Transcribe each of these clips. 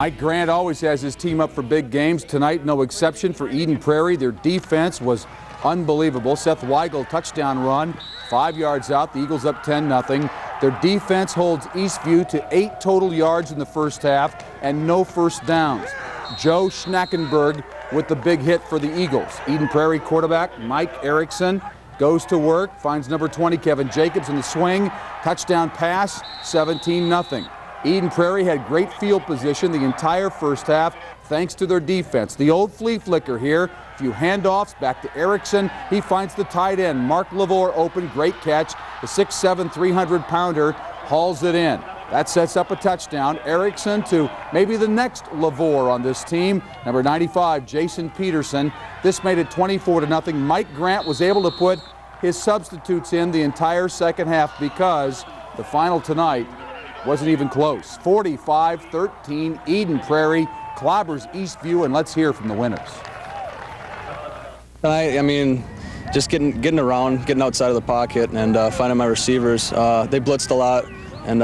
Mike Grant always has his team up for big games. Tonight, no exception for Eden Prairie. Their defense was unbelievable. Seth Weigel touchdown run, 5 yards out. The Eagles up 10-0. Their defense holds Eastview to 8 total yards in the first half and no first downs. Joe Schnackenberg with the big hit for the Eagles. Eden Prairie quarterback Mike Erickson goes to work, finds number 20 Kevin Jacobs in the swing. Touchdown pass, 17-0. Eden Prairie had great field position the entire first half thanks to their defense. The old flea flicker here. A few handoffs back to Erickson. He finds the tight end. Mark Lavore open. Great catch. The 6'7", 300-pounder hauls it in. That sets up a touchdown. Erickson to maybe the next Lavore on this team. Number 95, Jason Peterson. This made it 24-0. Mike Grant was able to put his substitutes in the entire second half because the final tonight wasn't even close. 45-13, Eden Prairie clobbers Eastview, and let's hear from the winners. I mean, just getting around, getting outside of the pocket, and finding my receivers. They blitzed a lot, and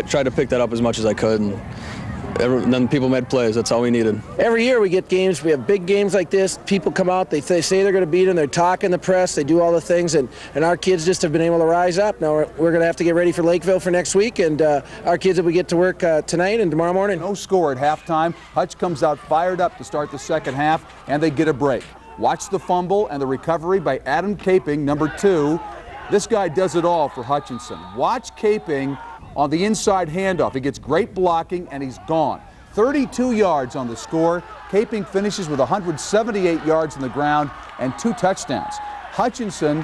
tried to pick that up as much as I could. And then people made plays. That's all we needed. Every year we get games. We have big games like this. People come out. They say they're going to beat them. They're talking the press. They do all the things. And our kids just have been able to rise up. Now we're going to have to get ready for Lakeville for next week. And our kids will get to work tonight and tomorrow morning. No score at halftime. Hutch comes out fired up to start the second half, and they get a break. Watch the fumble and the recovery by Adam Caping, number 2. This guy does it all for Hutchinson. Watch Caping on the inside handoff. He gets great blocking, and he's gone. 32 yards on the score. Caping finishes with 178 yards on the ground and 2 touchdowns. Hutchinson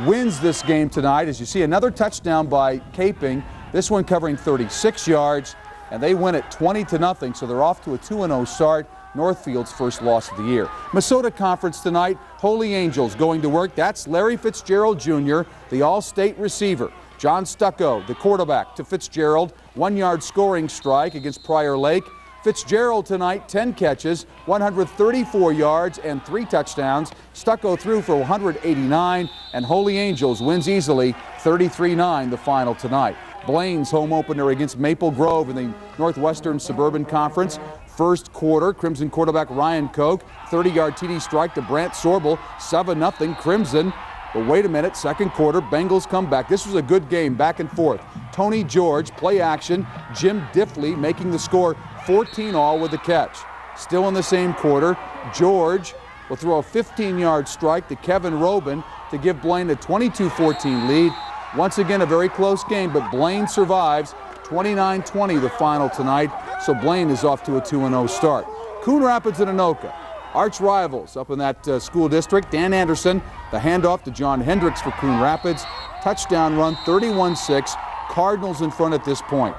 wins this game tonight. As you see, another touchdown by Caping, this one covering 36 yards, and they win it 20-0, so they're off to a 2-0 start. Northfield's first loss of the year. Minnesota Conference tonight, Holy Angels going to work. That's Larry Fitzgerald Jr., the All-State receiver. John Stucco, the quarterback, to Fitzgerald. 1-yard scoring strike against Prior Lake. Fitzgerald tonight, 10 catches, 134 yards and 3 touchdowns. Stucco threw for 189, and Holy Angels wins easily, 33-9 the final tonight. Blaine's home opener against Maple Grove in the Northwestern Suburban Conference. First quarter, Crimson quarterback Ryan Koch, 30-yard TD strike to Brant Sorbel, 7-0 Crimson. But wait a minute, second quarter, Bengals come back. This was a good game, back and forth. Tony George, play action. Jim Diffley making the score 14-all with the catch. Still in the same quarter, George will throw a 15-yard strike to Kevin Robin to give Blaine a 22-14 lead. Once again, a very close game, but Blaine survives. 29-20 the final tonight, so Blaine is off to a 2-0 start. Coon Rapids and Anoka, arch rivals up in that school district. Dan Anderson, the handoff to John Hendricks for Coon Rapids. Touchdown run, 31-6. Cardinals in front at this point.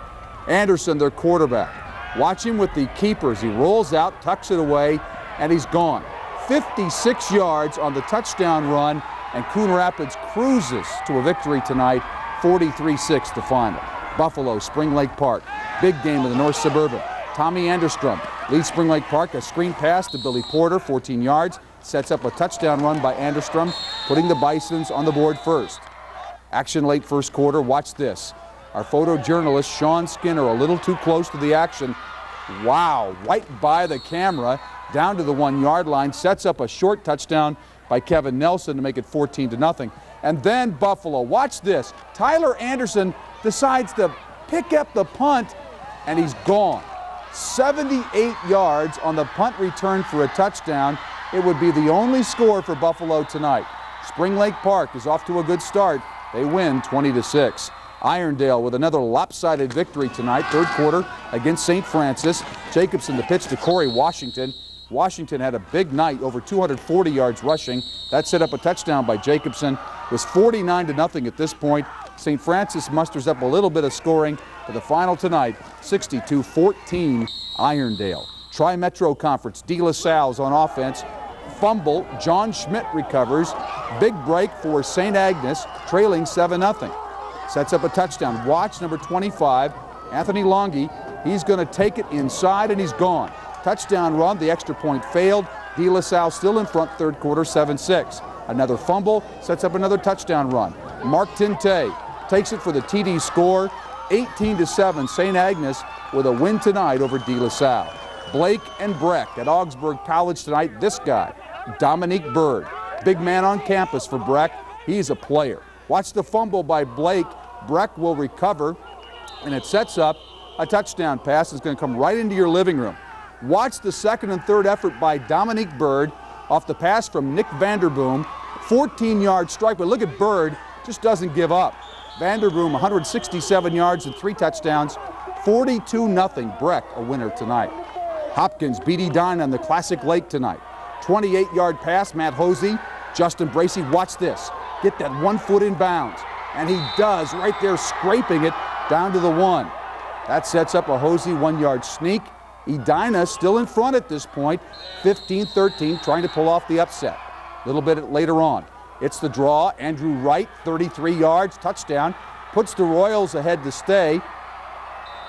Anderson, their quarterback. Watch him with the keepers. He rolls out, tucks it away, and he's gone. 56 yards on the touchdown run, and Coon Rapids cruises to a victory tonight, 43-6 the final. Buffalo, Spring Lake Park. Big game in the North Suburban. Tommy Anderstrom leads Spring Lake Park. A screen pass to Billy Porter, 14 yards. Sets up a touchdown run by Anderstrom, putting the Bisons on the board first. Action late first quarter. Watch this. Our photojournalist, Sean Skinner, a little too close to the action. Wow, right by the camera, down to the 1-yard line. Sets up a short touchdown by Kevin Nelson to make it 14-0. And then Buffalo. Watch this. Tyler Anderson decides to pick up the punt, and he's gone. 78 yards on the punt return for a touchdown. It would be the only score for Buffalo tonight. Spring Lake Park is off to a good start. They win 20-6. Irondale with another lopsided victory tonight, third quarter against St. Francis. Jacobson the pitch to Corey Washington. Washington had a big night, over 240 yards rushing. That set up a touchdown by Jacobson. It was 49-0 at this point. St. Francis musters up a little bit of scoring for the final tonight, 62-14 Irondale. Tri-Metro Conference, De La Salle's on offense. Fumble, John Schmidt recovers. Big break for St. Agnes, trailing 7-0. Sets up a touchdown. Watch number 25, Anthony Longi. He's going to take it inside, and he's gone. Touchdown run, the extra point failed. De La Salle still in front, third quarter, 7-6. Another fumble, sets up another touchdown run. Mark Tinte takes it for the TD score, 18-7. St. Agnes with a win tonight over De La Salle. Blake and Breck at Augsburg College tonight. This guy, Dominique Bird, big man on campus for Breck. He's a player. Watch the fumble by Blake. Breck will recover, and it sets up a touchdown pass. It's going to come right into your living room. Watch the second and third effort by Dominique Bird off the pass from Nick Vanderboom. 14-yard strike, but look at Bird, just doesn't give up. Vanderboom, 167 yards and 3 touchdowns. 42-0. Breck a winner tonight. Hopkins beat Edina on the Classic Lake tonight. 28-yard pass, Matt Hosey. Justin Bracey, watch this. Get that 1 foot in bounds. And he does, right there scraping it down to the 1. That sets up a Hosey 1-yard sneak. Edina still in front at this point, 15-13, trying to pull off the upset. A little bit later on. It's the draw. Andrew Wright, 33 yards, touchdown. Puts the Royals ahead to stay.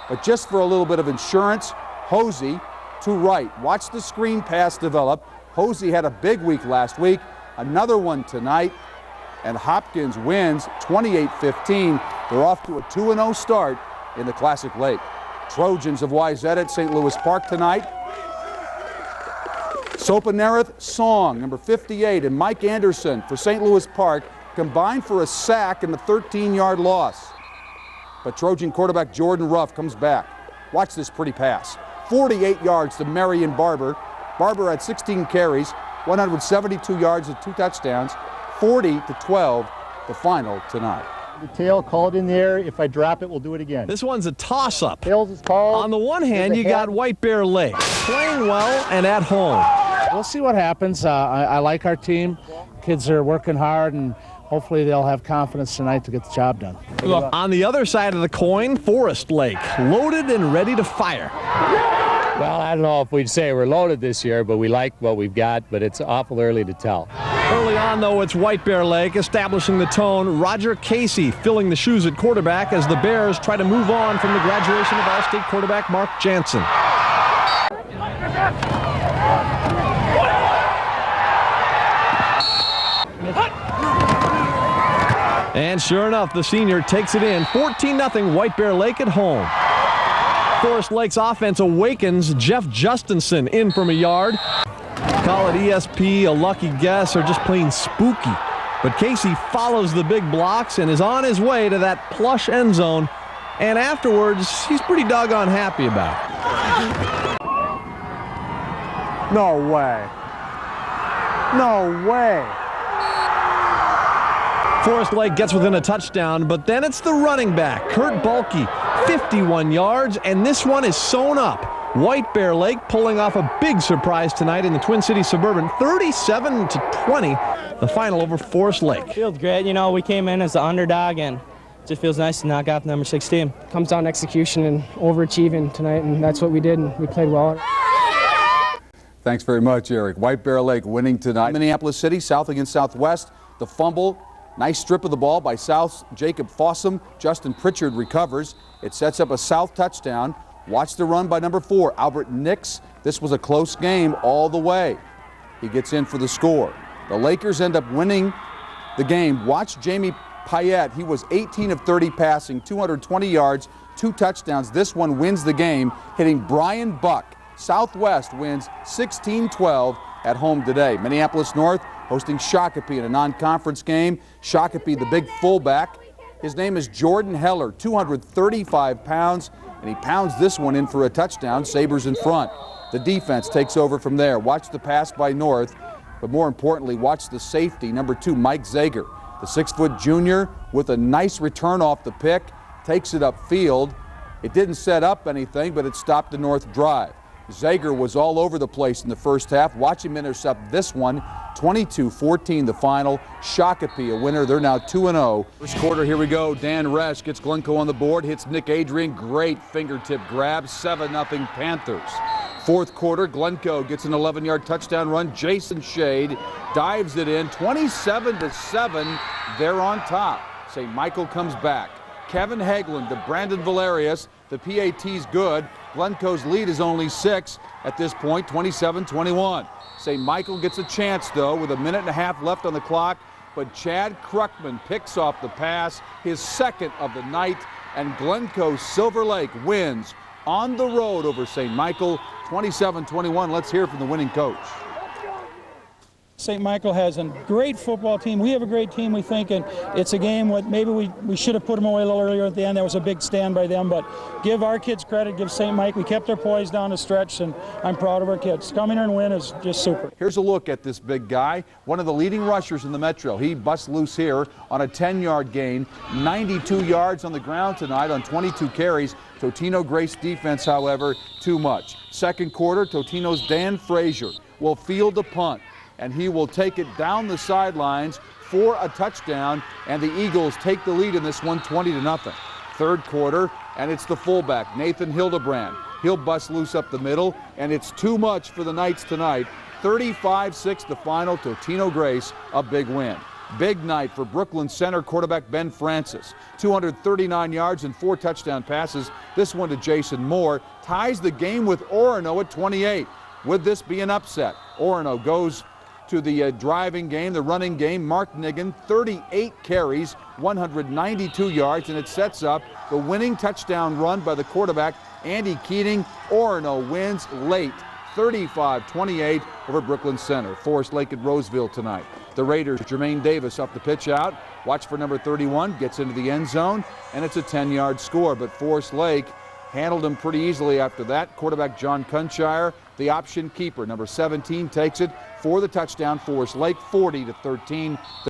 But just for a little bit of insurance, Hosey to Wright. Watch the screen pass develop. Hosey had a big week last week. Another one tonight. And Hopkins wins 28-15. They're off to a 2-0 start in the Classic Lake. Trojans of Wayzata at St. Louis Park tonight. Sopanerath Song, number 58, and Mike Anderson for St. Louis Park combined for a sack and a 13-yard loss. But Trojan quarterback Jordan Ruff comes back. Watch this pretty pass. 48 yards to Marion Barber. Barber had 16 carries, 172 yards and 2 touchdowns, 40-12, the final tonight. The tail, call it in the air. If I drop it, we'll do it again. This one's a toss-up. Tails is called. On the one hand, you got White Bear Lake playing well and at home. We'll see what happens. I like our team. Kids are working hard, and hopefully they'll have confidence tonight to get the job done. On the other side of the coin, Forest Lake, loaded and ready to fire. Well, I don't know if we'd say we're loaded this year, but we like what we've got, but it's awful early to tell. Early on, though, it's White Bear Lake establishing the tone. Roger Casey filling the shoes at quarterback as the Bears try to move on from the graduation of All-State quarterback Mark Jansen. And sure enough, the senior takes it in. 14-0 White Bear Lake at home. Forest Lake's offense awakens. Jeff Justinson in from a yard. Call it ESP, a lucky guess, or just plain spooky. But Casey follows the big blocks and is on his way to that plush end zone. And afterwards, he's pretty doggone happy about it. No way. No way. Forest Lake gets within a touchdown, but then it's the running back, Kurt Bulkey, 51 yards, and this one is sewn up. White Bear Lake pulling off a big surprise tonight in the Twin Cities Suburban, 37-20, the final over Forest Lake. Feels great. You know, we came in as the underdog, and it just feels nice to knock off number 16. Comes down to execution and overachieving tonight, and that's what we did, and we played well. Thanks very much, Eric. White Bear Lake winning tonight. Minneapolis City, South against Southwest. The fumble. Nice strip of the ball by South's Jacob Fossum. Justin Pritchard recovers. It sets up a South touchdown. Watch the run by number 4, Albert Nix. This was a close game all the way. He gets in for the score. The Lakers end up winning the game. Watch Jamie Payette. He was 18 of 30 passing, 220 yards, 2 touchdowns. This one wins the game, hitting Brian Buck. Southwest wins 16-12 at home today. Minneapolis North hosting Shakopee in a non-conference game. Shakopee, the big fullback. His name is Jordan Heller, 235 pounds, and he pounds this one in for a touchdown. Sabres in front. The defense takes over from there. Watch the pass by North, but more importantly, watch the safety, number 2, Mike Zager, the 6-foot junior with a nice return off the pick, takes it upfield. It didn't set up anything, but it stopped the North drive. Zager was all over the place in the first half. Watch him intercept this one. 22-14 the final. Shakopee a winner. They're now 2-0. First quarter, here we go. Dan Resch gets Glencoe on the board, hits Nick Adrian. Great fingertip grab. 7-0 Panthers. Fourth quarter, Glencoe gets an 11-yard touchdown run. Jason Shade dives it in. 27-7. They're on top. St. Michael comes back. Kevin Hagelin to Brandon Valerius. The PAT's good. Glencoe's lead is only 6 at this point, 27-21. St. Michael gets a chance, though, with a minute and a half left on the clock, but Chad Kruckman picks off the pass, his second of the night, and Glencoe-Silver Lake wins on the road over St. Michael, 27-21. Let's hear from the winning coach. St. Michael has a great football team. We have a great team, we think, and it's a game what maybe we should have put them away a little earlier at the end. That was a big stand by them, but give our kids credit, give St. Mike. We kept their poise down the stretch, and I'm proud of our kids. Coming here and win is just super. Here's a look at this big guy, one of the leading rushers in the Metro. He busts loose here on a 10-yard gain, 92 yards on the ground tonight on 22 carries. Totino-Grace defense, however, too much. Second quarter, Totino's Dan Frazier will field a punt, and he will take it down the sidelines for a touchdown, and the Eagles take the lead in this one 20-0. Third quarter, and it's the fullback, Nathan Hildebrand. He'll bust loose up the middle, and it's too much for the Knights tonight. 35-6 the final. Totino-Grace, a big win. Big night for Brooklyn Center quarterback Ben Francis. 239 yards and 4 touchdown passes. This one to Jason Moore ties the game with Orono at 28. Would this be an upset? Orono goes to the driving game, the running game. Mark Nigan, 38 carries, 192 yards, and it sets up the winning touchdown run by the quarterback, Andy Keating. Orono wins late, 35-28 over Brooklyn Center. Forest Lake at Roseville tonight. The Raiders, Jermaine Davis up the pitch out. Watch for number 31, gets into the end zone, and it's a 10-yard score. But Forest Lake handled him pretty easily after that. Quarterback John Cunshire, the option keeper, number 17, takes it for the touchdown. Forest Lake 40-13.